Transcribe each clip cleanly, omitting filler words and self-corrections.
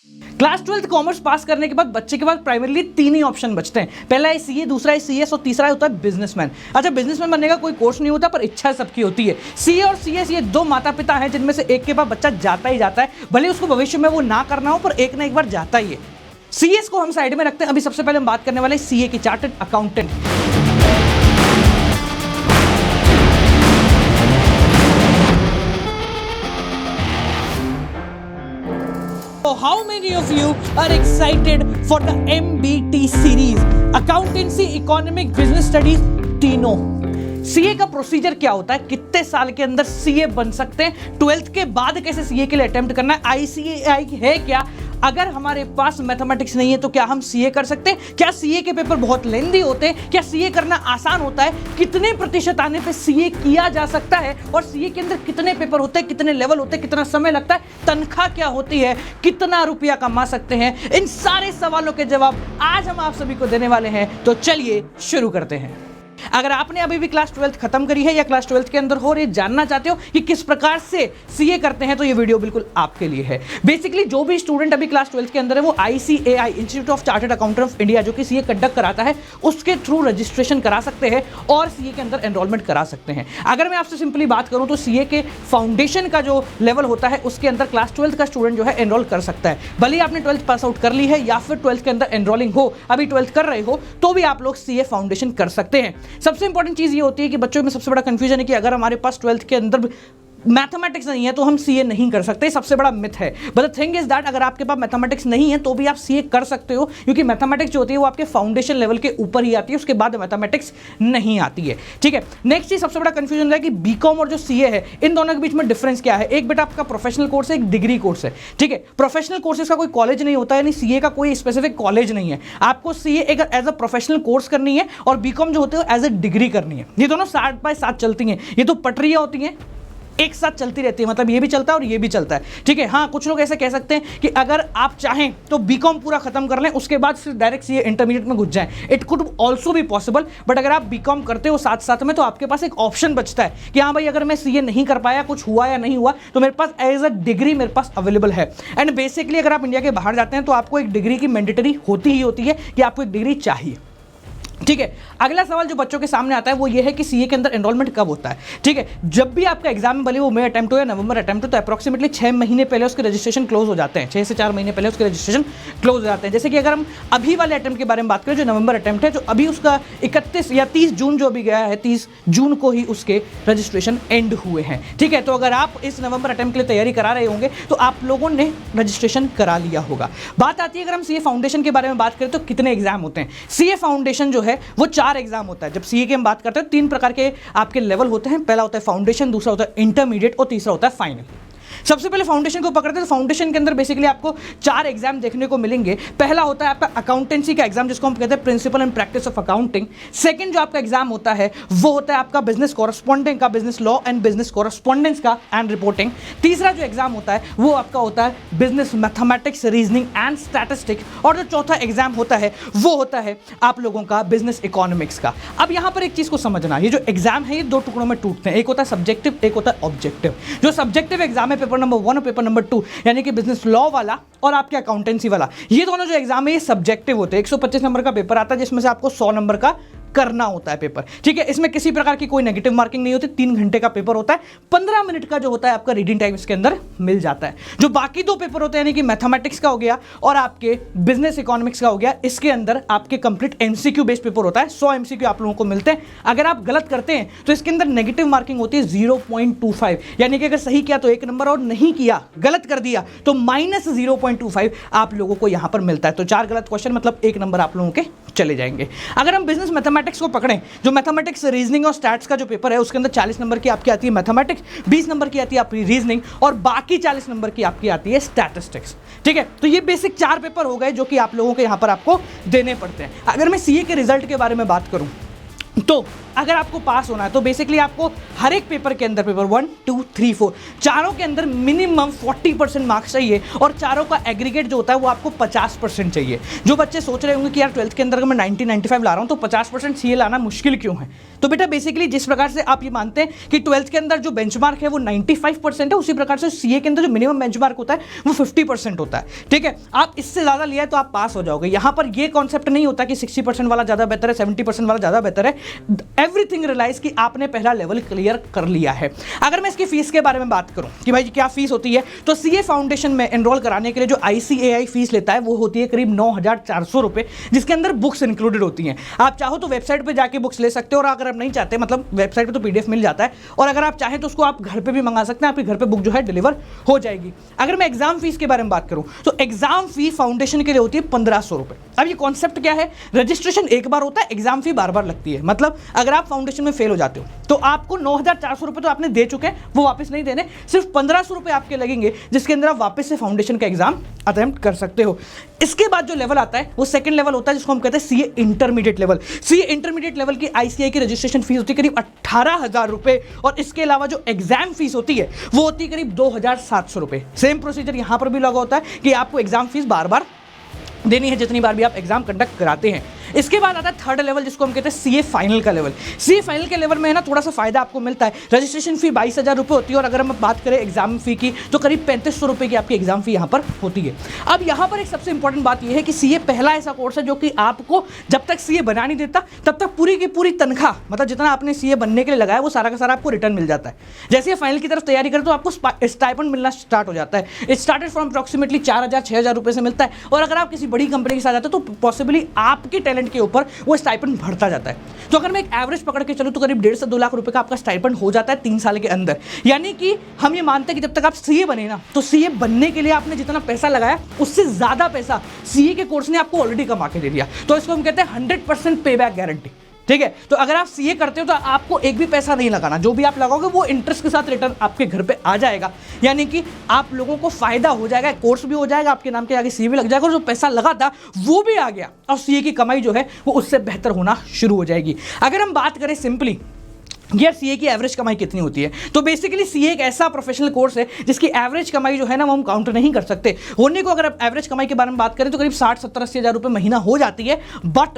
Class 12 commerce पास करने के बाद बच्चे के पास प्राइमरीली तीन ही ऑप्शन बचते हैं। पहला है सीए, दूसरा है सीएस और तीसरा होता है बिजनेसमैन। अच्छा, बिजनेसमैन बनने का कोई कोर्स नहीं होता, पर इच्छा सबकी होती है। सीए और सीएस ये दो माता पिता हैं जिनमें से एक के पास बच्चा जाता ही जाता है, भले उसको भविष्य में वो ना करना हो, पर एक ना एक बार जाता ही है। सीएस को हम साइड में रखते हैं। अभी सबसे पहले हम बात करने वाले सीए की, chartered accountant. So how many of you are excited for the MBT series? Accountancy, Economic, Business Studies, तीनों। सीए का प्रोसीजर क्या होता है, कितने साल के अंदर सीए बन सकते हैं, 12th के बाद कैसे सीए के लिए अटेम्प्ट करना है, आईसीएआई है क्या, अगर हमारे पास मैथमेटिक्स नहीं है तो क्या हम सीए कर सकते हैं, क्या सीए के पेपर बहुत लेंदी होते हैं, क्या सीए करना आसान होता है, कितने प्रतिशत आने पे सीए किया जा सकता है, और सीए के अंदर कितने पेपर होते हैं, कितने लेवल होते हैं, कितना समय लगता है, तनख्वाह क्या होती है, कितना रुपया कमा सकते हैं, इन सारे सवालों के जवाब आज हम आप सभी को देने वाले हैं। तो चलिए शुरू करते हैं। अगर आपने अभी भी क्लास 12 खत्म करी है या क्लास 12 के अंदर हो और ये जानना चाहते हो कि किस प्रकार से सीए करते हैं, तो ये वीडियो बिल्कुल आपके लिए है। बेसिकली जो भी स्टूडेंट अभी क्लास 12 के अंदर है वो ICAI, institute of chartered accountant of India, जो कि सीए कंडक्ट कराता है, उसके थ्रू रजिस्ट्रेशन करा सकते हैं और सीए के अंदर एनरोलमेंट करा सकते हैं। अगर मैं आपसे सिंपली बात करूं तो सीए के फाउंडेशन का जो लेवल होता है उसके अंदर क्लास 12 का स्टूडेंट जो है एनरोल कर सकता है। भले ही आपने 12th पास आउट कर ली है या फिर 12th के अंदर एनरोलिंग हो, अभी 12th कर रहे हो, तो भी आप लोग सीए फाउंडेशन कर सकते हैं। सबसे इंपॉर्टेंट चीज ये होती है कि बच्चों में सबसे बड़ा कंफ्यूजन है कि अगर हमारे पास 12th के अंदर मैथमेटिक्स नहीं है तो हम सीए नहीं कर सकते। सबसे बड़ा मिथ है। But the thing is that अगर आपके पास मैथमेटिक्स नहीं है तो भी आप सीए कर सकते हो, क्योंकि मैथमेटिक्स जो होती है वो आपके फाउंडेशन लेवल के ऊपर ही आती है, उसके बाद मैथमेटिक्स नहीं आती है। ठीक है, नेक्स्ट चीज सबसे बड़ा कंफ्यूजन है कि बीकॉम और जो सीए है इन दोनों के बीच में डिफरेंस क्या है। एक बेटा आपका प्रोफेशनल कोर्स है, एक डिग्री कोर्स है। ठीक है, प्रोफेशनल कोर्सेज का कोई कॉलेज नहीं होता है, यानी सीए का कोई स्पेसिफिक कॉलेज नहीं है। आपको सीए एक एज अ प्रोफेशनल कोर्स करनी है और बीकॉम जो होते है एज ए डिग्री करनी है। ये दोनों साथ बाय साथ चलती हैं, ये तो पटरियां होती हैं, एक साथ चलती रहती है, मतलब ये भी चलता है और ये भी चलता है। ठीक है, हाँ, कुछ लोग ऐसे कह सकते हैं कि अगर आप चाहें तो बीकॉम पूरा खत्म कर लें, उसके बाद फिर डायरेक्ट सीए इंटरमीडिएट में घुस जाएं। It could also be possible, but अगर आप बीकॉम करते हो साथ साथ में तो आपके पास एक ऑप्शन बचता है कि हाँ भाई, अगर मैं सीए नहीं कर पाया, कुछ हुआ या नहीं हुआ, तो मेरे पास एज अ डिग्री मेरे पास अवेलेबल है। एंड बेसिकली अगर आप इंडिया के बाहर जाते हैं तो आपको एक डिग्री की मैंडेटरी होती ही होती है कि आपको एक डिग्री चाहिए। ठीक है, अगला सवाल जो बच्चों के सामने आता है वो ये है कि सीए के अंदर एनरोलमेंट कब होता है। ठीक है, जब भी आपका एग्जाम, भले वो मई अटेम्प्ट हो या नवंबर अटेम्प्ट हो, तो अप्रॉक्सीमेटली 6 महीने पहले उसके रजिस्ट्रेशन क्लोज हो जाते हैं। 6 से 4 महीने पहले उसके रजिस्ट्रेशन क्लोज हो जाते हैं। जैसे कि अगर हम अभी वाले अटेम्प्ट के बारे में बात करें, जो नवंबर अटेम्प्ट है, जो अभी उसका 31 या 30 जून जो अभी गया है, 30 जून को ही उसके रजिस्ट्रेशन एंड हुए हैं। ठीक है, तो अगर आप इस नवंबर अटेम्प्ट के लिए तैयारी करा रहे होंगे तो आप लोगों ने रजिस्ट्रेशन करा लिया होगा। बात आती है अगर हम सीए फाउंडेशन के बारे में बात करें तो कितने एग्जाम होते हैं। सीए फाउंडेशन जो है वो 4 एग्जाम होता है। जब सीए की हम बात करते हैं 3 प्रकार के आपके लेवल होते हैं। पहला होता है फाउंडेशन, दूसरा होता है इंटरमीडिएट और तीसरा होता है फाइनल। सबसे पहले फाउंडेशन को पकड़ते हैं तो फाउंडेशन के अंदर बेसिकली आपको 4 एग्जाम देखने को मिलेंगे। पहला होता है आपका अकाउंटेंसी का एग्जाम, जिसको हम कहते हैं principle and practice of accounting. Second जो आपका एग्जाम होता है वो होता है आपका बिजनेस कॉरेस्पॉन्डेंट का, business law and business correspondence का एंड रिपोर्टिंग। तीसरा जो एग्जाम होता है वो आपका होता है business mathematics, reasoning and statistics. और जो चौथा एग्जाम होता है वो होता है आप लोगों का बिजनेस इकोनॉमिक्स का। अब यहां पर एक चीज को समझना, ये जो एग्जाम है ये 2 टुकड़ों में टूटते हैं। एक होता है सब्जेक्टिव, एक होता है ऑब्जेक्टिव। जो सब्जेक्टिव एग्जाम है पेपर नंबर 1 और पेपर नंबर 2, यानी कि बिजनेस लॉ वाला और आपके अकाउंटेंसी वाला, ये दोनों जो एग्जाम है ये सब्जेक्टिव होते हैं। 125 नंबर का पेपर आता है जिसमें से आपको 100 नंबर का करना होता है पेपर। ठीक है, इसमें किसी प्रकार की कोई नेगेटिव मार्किंग नहीं होती। 3 घंटे का पेपर होता है, 15 मिनट का जो होता है आपका रीडिंग टाइम इसके अंदर मिल जाता है। जो बाकी 2 पेपर होते हैं, यानी कि मैथमेटिक्स का हो गया और आपके बिजनेस इकोनॉमिक्स का हो गया, इसके अंदर आपके कंप्लीट एमसीक्यू बेस्ड पेपर होता है। 100 एमसीक्यू आप लोगों को मिलते हैं। अगर आप गलत करते हैं तो इसके अंदर नेगेटिव मार्किंग होती है 0.25, यानी कि अगर सही किया तो 1 नंबर और नहीं किया, गलत कर दिया तो -0.25 आप लोगों को यहां पर मिलता है। तो 4 गलत क्वेश्चन मतलब 1 नंबर आप लोगों के चले जाएंगे। अगर हम बिजनेस मैथमेटिक्स को पकड़ें, जो मैथमेटिक्स, रीजनिंग और स्टैट्स का जो पेपर है उसके अंदर 40 नंबर की आपकी आती है मैथमेटिक्स, 20 नंबर की आती है आपकी रीजनिंग और बाकी 40 नंबर की आपकी आती है स्टैटिस्टिक्स। ठीक है, तो ये बेसिक 4 पेपर हो गए जो कि आप लोगों के यहां पर आपको देने पड़ते हैं। अगर मैं सीए के रिजल्ट के बारे में बात करूं तो अगर आपको पास होना है तो बेसिकली आपको हर एक पेपर के अंदर, पेपर 1, 2, 3, 4 चारों के अंदर मिनिमम 40% मार्क्स चाहिए और चारों का एग्रीगेट जो होता है वो आपको 50% चाहिए। जो बच्चे सोच रहे होंगे कि यार 12th के अंदर अगर मैं 90-95 ला रहा हूं तो 50% सीए लाना मुश्किल क्यों है, तो बेटा बेसिकली जिस प्रकार से आप ये मानते हैं कि 12th के अंदर जो बेंचमार्क है वो 95% है, उसी प्रकार से सीए के अंदर जो मिनिमम बेंचमार्क होता है वो 50% होता है। ठीक है, आप इससे ज़्यादा लिया है तो आप पास हो जाओगे। यहाँ पर ये कॉन्सेप्ट नहीं होता कि 60% वाला ज़्यादा बेहतर है, 70% वाला ज़्यादा बेहतर है। एवरीथिंग रियलाइज कि आपने पहला लेवल क्लियर कर लिया है। अगर मैं इसकी फीस के बारे में बात करूं कि भाई क्या फीस होती है, तो सीए फाउंडेशन में एनरोल कराने के लिए जो आईसीएआई फीस लेता है वो होती है करीब 9,400 रुपए, जिसके अंदर बुक्स इंक्लूडेड होती हैं। आप चाहो तो वेबसाइट पे जाके बुक्स ले सकते हो, और अगर आप नहीं चाहते, मतलब वेबसाइट पे तो पीडीएफ मिल जाता है, और अगर आप चाहें तो उसको आप घर पे भी मंगा सकते हैं, आपके घर पे बुक जो है डिलीवर हो जाएगी। अगर मैं एग्जाम फीस के बारे में बात करूं तो एग्जाम फी फाउंडेशन के लिए होती है 1,500 रुपए। अब ये कॉन्सेप्ट क्या है, रजिस्ट्रेशन एक बार होता है, एग्जाम फी बार बार लगती है। मतलब अगर आप फाउंडेशन में फेल हो जाते हो तो आपको 9,400 रुपए तो आपने दे चुके हैं, वो वापस नहीं देने, सिर्फ 1,500 रुपए आपके लगेंगे, जिसके अंदर आप वापस से फाउंडेशन का एग्जाम अटेम्प्ट कर सकते हो। इसके बाद जो लेवल आता है वो सेकंड लेवल होता है, जिसको हम कहते हैं CA intermediate level. CA intermediate level की आईसीएआई की रजिस्ट्रेशन फीस होती है करीब 18,000 रुपए, और इसके अलावा जो एग्जाम फीस होती है वो होती है करीब 2,700 रुपए। सेम प्रोसीजर यहां पर भी लगा होता है कि आपको एग्जाम फीस बार बार देनी है जितनी बार भी आप एग्जाम कंडक्ट कराते हैं। इसके बाद आता है थर्ड लेवल, जिसको हम कहते हैं सीए फाइनल का लेवल। सीए फाइनल के लेवल में है ना थोड़ा सा फायदा आपको मिलता है। रजिस्ट्रेशन फी 22,000 रुपये होती है, और अगर हम बात करें एग्जाम फी की तो करीब 3,500 रुपये की आपकी एग्जाम फी यहाँ पर होती है। अब यहाँ पर एक सबसे इंपॉर्टेंट बात यह है कि सीए पहला ऐसा कोर्स है जो कि आपको जब तक सीए बना नहीं देता तब तक पूरी की पूरी तनख्वाह, मतलब जितना आपने सीए बनने के लिए लगाया वो सारा का सारा आपको रिटर्न मिल जाता है। जैसे फाइनल की तरफ तैयारी करें तो आपको स्टाइपेंड मिलना स्टार्ट हो जाता है। इट स्टार्टेड फ्रॉम अप्रॉक्सीमेटली 4,000-6,000 रुपये से मिलता है, और अगर आप किसी बड़ी कंपनी के साथ जाते हो तो पॉसिबली आपके टैलेंट के ऊपर वो स्टाइपेंड बढ़ता जाता है। तो अगर मैं एक एवरेज पकड़ के चलूं तो करीब 1.5 से 2 लाख रुपए का आपका स्टाइपेंड हो जाता है 3 साल के अंदर। यानी कि हम ये मानते हैं कि जब तक आप सीए बने ना, तो सीए बनने के लिए आपने जितना पैसा लगाया उससे ज्यादा पैसा सीए के कोर्स ने आपको ऑलरेडी कमा के दे दिया। तो इसको हम कहते हैं 100% पे बैक गारंटी। ठीक है, तो अगर आप सीए करते हो तो आपको एक भी पैसा नहीं लगाना, जो भी आप लगाओगे वो इंटरेस्ट के साथ रिटर्न आपके घर पे आ जाएगा। यानी कि आप लोगों को फायदा हो जाएगा, कोर्स भी हो जाएगा, आपके नाम के आगे सीए भी लग जाएगा, और जो पैसा लगा था वो भी आ गया, और सीए की कमाई जो है वो उससे बेहतर होना शुरू हो जाएगी। अगर हम बात करें सिंपली यार सीए की एवरेज कमाई कितनी होती है, तो बेसिकली सीए एक ऐसा प्रोफेशनल कोर्स है जिसकी एवरेज कमाई जो है ना वो हम काउंट नहीं कर सकते। होने को अगर आप एवरेज कमाई के बारे में बात करें तो करीब 60-70-80 हज़ार रुपये महीना हो जाती है। बट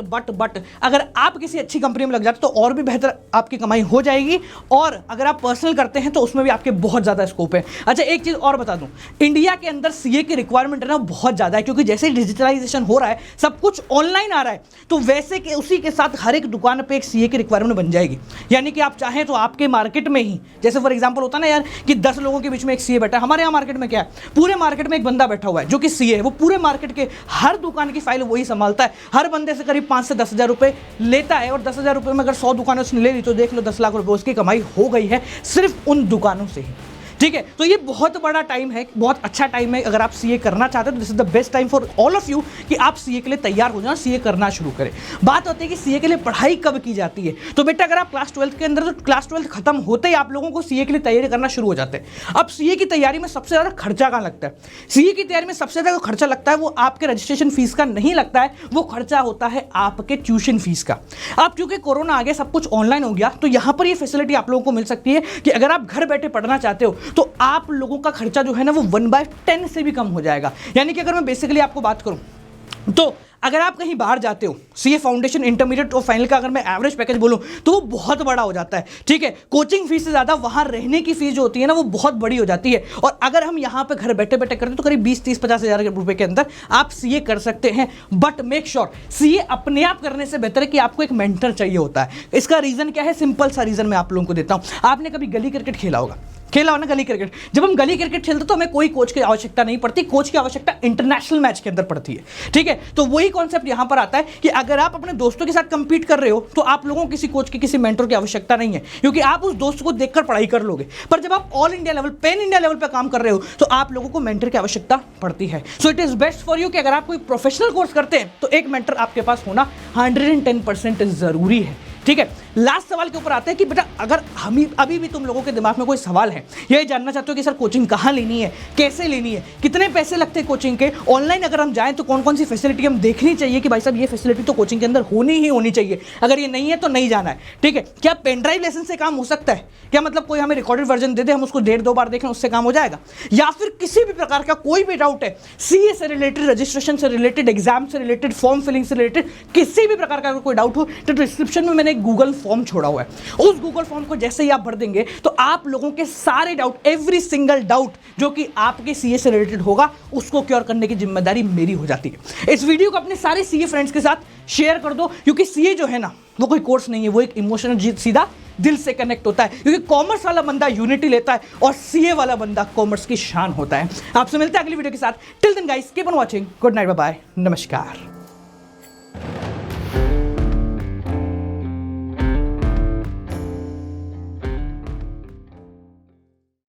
अगर आप किसी अच्छी कंपनी में लग जाते तो और भी बेहतर आपकी कमाई हो जाएगी, और अगर आप पर्सनल करते हैं तो उसमें भी आपके बहुत ज़्यादा स्कोप है। अच्छा, एक चीज़ और बता दूँ, इंडिया के अंदर सीए की रिक्वायरमेंट है ना बहुत ज़्यादा है, क्योंकि जैसे डिजिटलाइजेशन हो रहा है, सब कुछ ऑनलाइन आ रहा है, तो वैसे के उसी के साथ हर एक दुकान पर एक सीए की रिक्वायरमेंट बन जाएगी। यानी कि आप चाहें तो आपके मार्केट में ही, जैसे फॉर एग्जांपल होता है ना यार कि 10 लोगों के बीच में एक सीए बैठा है, हमारे यहाँ मार्केट में क्या है, पूरे मार्केट में एक बंदा बैठा हुआ है जो कि सीए है, वो पूरे मार्केट के हर दुकान की फाइल वही संभालता है, हर बंदे से करीब 5 से 10 हज़ार रुपए लेता है, और 10 हज़ार रुपए में अगर 100 दुकानें उसने ले ली तो देख लो 10 लाख रुपए उसकी कमाई हो गई है सिर्फ उन दुकानों से ही। ठीक है, तो ये बहुत बड़ा टाइम है, बहुत अच्छा टाइम है। अगर आप सीए करना चाहते हो तो this is the best time for all of you कि आप सीए के लिए तैयार हो जाओ, सीए करना शुरू करें। बात होती है कि सीए के लिए पढ़ाई कब की जाती है, तो बेटा अगर आप क्लास 12 के अंदर, तो क्लास 12 खत्म होते ही आप लोगों को सीए के लिए तैयारी करना शुरू हो जाते हैं। अब सीए की तैयारी में सबसे ज़्यादा खर्चा कहाँ लगता है, सीए की तैयारी में सबसे ज़्यादा खर्चा लगता है वो आपके रजिस्ट्रेशन फीस का नहीं लगता है, वो खर्चा होता है आपके ट्यूशन फीस का। अब क्योंकि कोरोना आ गया, सब कुछ ऑनलाइन हो गया, तो यहाँ पर ये फैसिलिटी आप लोगों को मिल सकती है कि अगर आप घर बैठे पढ़ना चाहते हो तो आप लोगों का खर्चा जो है ना वो 1/10 से भी कम हो जाएगा। यानी कि अगर मैं बेसिकली आपको बात करूं तो अगर आप कहीं बाहर जाते हो, सीए फाउंडेशन, इंटरमीडिएट और फाइनल का अगर मैं एवरेज पैकेज बोलूं तो वो बहुत बड़ा हो जाता है। ठीक है, कोचिंग फीस से ज़्यादा वहाँ रहने की फीस जो होती है ना वो बहुत बड़ी हो जाती है, और अगर हम यहाँ पे घर बैठे बैठे करते तो करीब 20-30-50 हज़ार रुपए के अंदर आप सीए कर सकते हैं। बट मेक श्योर सीए अपने आप करने से बेहतर है कि आपको एक मेंटर चाहिए होता है। इसका रीज़न क्या है, सिंपल सा रीज़न मैं आप लोगों को देता हूँ। आपने कभी गली क्रिकेट खेला होगा, खेला हो ना गली क्रिकेट। जब हम गली क्रिकेट खेलते तो हमें कोई कोच की आवश्यकता नहीं पड़ती, कोच की आवश्यकता इंटरनेशनल मैच के अंदर पड़ती है। ठीक है, तो वही कॉन्सेप्ट यहां पर आता है कि अगर आप अपने दोस्तों के साथ कंपीट कर रहे हो तो आप लोगों को किसी कोच की, किसी मेंटर की आवश्यकता नहीं है, क्योंकि आप उस दोस्त को देखकर पढ़ाई कर लोगे। पर जब आप all India level, pan India level पर काम कर रहे हो तो आप लोगों को मेंटर की आवश्यकता पड़ती है। So it is best for you कि अगर आप कोई प्रोफेशनल कोर्स करते हैं तो एक मेंटर आपके पास होना 110% जरूरी है। ठीक है, लास्ट सवाल के ऊपर आते हैं कि बेटा अगर हम अभी भी तुम लोगों के दिमाग में कोई सवाल है, ये जानना चाहते हो कि सर कोचिंग कहाँ लेनी है, कैसे लेनी है, कितने पैसे लगते हैं कोचिंग के, ऑनलाइन अगर हम जाएं तो कौन कौन सी फैसिलिटी हम देखनी चाहिए कि भाई साहब ये फैसिलिटी तो कोचिंग के अंदर होनी ही होनी चाहिए, अगर ये नहीं है तो नहीं जाना है। ठीक है, क्या पेन ड्राइव लेसन से काम हो सकता है? क्या मतलब कोई हमें रिकॉर्डेड वर्जन दे दे, हम उसको 1.5-2 बार देखें उससे काम हो जाएगा? या फिर किसी भी प्रकार का कोई भी डाउट है, सीए से रिलेटेड, रजिस्ट्रेशन से रिलेटेड, एग्जाम से रिलेटेड, फॉर्म फिलिंग से रिलेटेड, किसी भी प्रकार का अगर कोई डाउट हो तो डिस्क्रिप्शन में मैंने एक गूगल फॉर्म छोड़ा हुआ है, उस गूगल फॉर्म को जैसे ही आप भर देंगे तो आप लोगों के सारे डाउट, एवरी सिंगल डाउट जो कि आपके सीए से रिलेटेड होगा, उसको क्योर करने की जिम्मेदारी मेरी हो जाती है। इस वीडियो को अपने सारे सीए फ्रेंड्स के साथ शेयर कर दो, क्योंकि सीए जो है ना वो कोई कोर्स नहीं है, वो एक इमोशनल, सीधा दिल से कनेक्ट होता है, क्योंकि कॉमर्स वाला बंदा यूनिटी लेता है और सीए वाला बंदा कॉमर्स की शान होता है। आपसे मिलते हैं अगली वीडियो के साथ। Till then guys, keep on watching, good night, bye bye, नमस्कार।